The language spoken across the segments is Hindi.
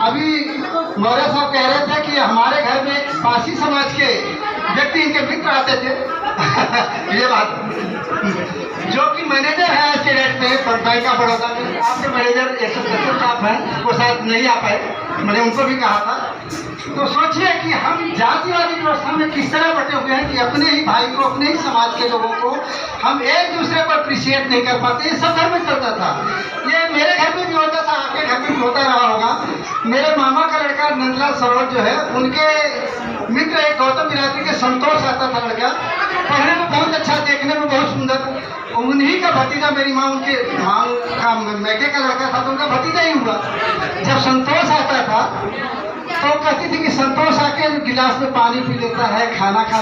अभी मौर्य साहब कह रहे थे कि हमारे घर में पासी समाज के व्यक्ति इनके मित्र आते थे। ये बात जो कि मैनेजर है आज के डेट में बैंक ऑफ बड़ौदा में, आपके मैनेजर 170 स्टाफ हैं, वो शायद नहीं आ पाए, मैंने उनको भी कहा था। तो सोचिए कि हम जातिवादी व्यवस्था में किस तरह बटे हुए हैं कि अपने ही भाई को, अपने ही समाज के लोगों को हम एक दूसरे पर अप्रिशिएट नहीं कर पाते। ये सब घर में चलता था, ये मेरे घर में भी होता था, आपके घर में भी होता रहा होगा। मेरे मामा का लड़का नंदलाल सरोज जो है, उनके मित्र एक गौतम बिरादरी के संतोष आता था लड़का, पढ़ने में बहुत अच्छा, देखने में बहुत सुंदर। उन्हीं का भतीजा, मेरी माँ उनके माँ का मैके का लड़का था, तो उनका भतीजा ही हुआ। जब संतोष आता था तो कहती थी कि संतोष आके गिलास में पानी पी लेता है, खाना खा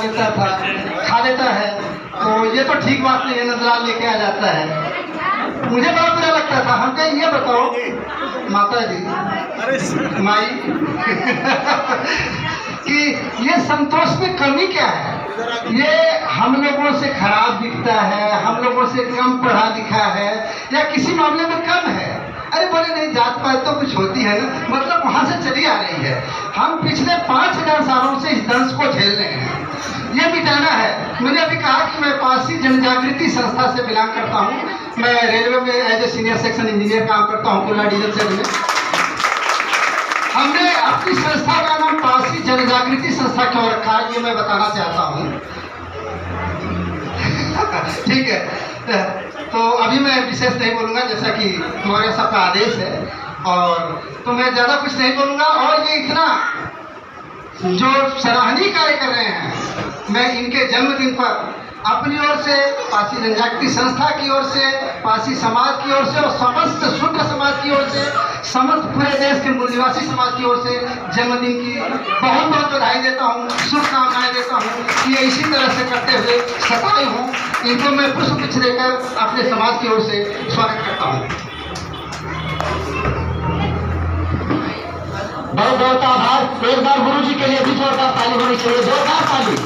लेता है। तो ये तो ठीक बात नहीं है, नंदलाल लेके आ जाता है। मुझे बड़ा बुरा लगता था। हम कहें ये बताओ माता जी, माई कि ये संतोष में कमी क्या है? ये हम लोगों से खराब दिखता है, हम लोगों से कम पढ़ा लिखा है, या किसी मामले में कम है? अरे बोले नहीं, जात पात तो कुछ होती है ना, मतलब वहाँ से चली आ रही है। हम पिछले 5000 सालों से इस दंश को झेल रहे हैं, ये मिटाना है। मैंने अभी कहा कि मैं पासी जनजागृति संस्था से बिलोंग करता हूँ। मैं रेलवे में as a senior section engineer काम करता हूँ, खुला डीजल सेल में। हमने अपनी संस्था का नाम पासी जनजागृति संस्था क्यों रखा है, ये मैं बताना चाहता हूँ। ठीक है, तो अभी मैं विशेष नहीं बोलूँगा, जैसा कि मौर्य साहब का आदेश है, और तो मैं ज़्यादा कुछ नहीं बोलूँगा। और ये इतना जो सराहनीय कार्य कर रहे हैं, मैं इनके जन्मदिन पर अपनी ओर से, पासी जनजागृति संस्था की ओर से, पासी समाज की ओर से और समस्त शूद्र समाज की ओर से, समस्त पूरे देश के मूल निवासी समाज की ओर से जन्मदिन की बहुत बहुत बधाई देता हूँ, शुभकामनाएं देता हूँ कि ये इसी तरह से करते हुए सफाई हों। इनको मैं पुष्प देकर अपने समाज की ओर से स्वागत करता हूँ। बहुत बहुत आभार। एक बार गुरु जी के लिए भी जोरदार ताली होनी चाहिए, जोरदार ताली।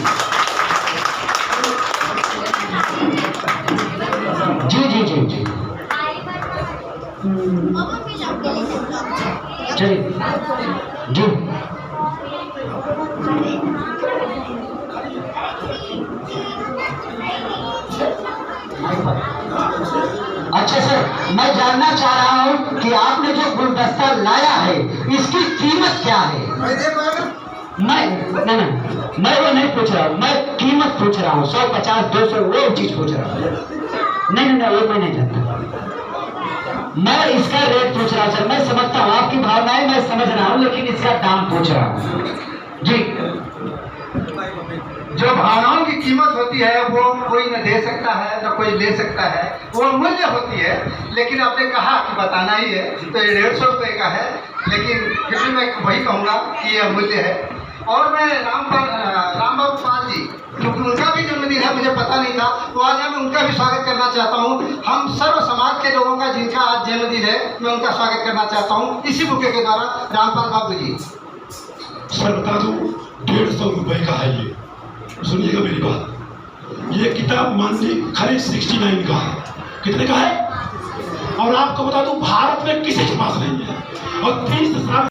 जी जी जी जी चलिए जी। अच्छा सर, मैं जानना चाह रहा हूँ कि आपने जो गुलदस्ता लाया है, इसकी कीमत क्या है? मैं वो नहीं पूछ रहा हूँ, मैं कीमत पूछ रहा हूँ। 100, 50, 200 वो चीज पूछ रहा हूँ। नहीं वो मैं नहीं जानता, मैं इसका रेट पूछ रहा हूँ सर। मैं समझता हूँ आपकी भावनाएं, मैं समझ रहा हूँ, लेकिन इसका दाम पूछ रहा हूँ जी। जो भावनाओं की कीमत होती है वो कोई न दे सकता है, न कोई ले सकता है, वो मूल्य होती है। लेकिन आपने कहा कि बताना ही है, तो ये 150 रुपये का है, लेकिन फिर भी मैं वही कहूँगा कि यह मूल्य है। और मैं राम बाबू पाल जी, क्योंकि उनका भी जन्मदिन है, मुझे पता नहीं था, तो आज मैं उनका भी स्वागत करना चाहता हूँ। हम सर्व समाज के लोगों का जिनका आज जन्मदिन है, मैं उनका स्वागत करना चाहता हूँ इसी बुके के द्वारा। रामपाल बाबू जी। सर बता दूँ, 150 रुपये का है ये। सुनिएगा मेरी बात, ये किताब माननी खाली 69 का है। कितने का है? और आपको बता दूं, भारत में किसी के पास नहीं है। और 30 साल